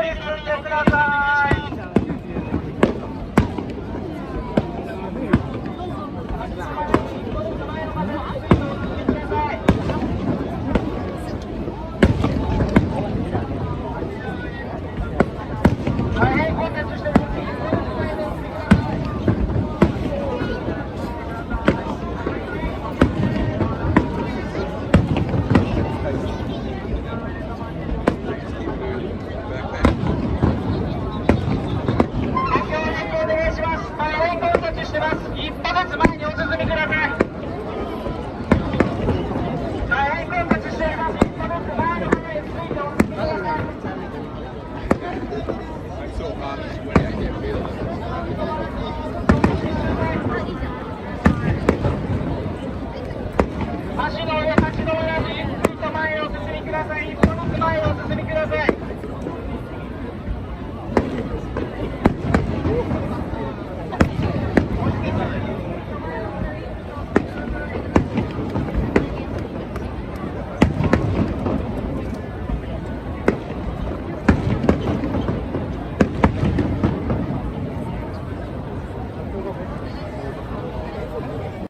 り進んでください。大変混雑しております。一歩ずつ前にお進みください。大変混雑しています。一歩ずつ前の方へついてお進みください。足の上、立ち止まらずゆっくりと前へお進みください。一歩ずつ前へお進みください。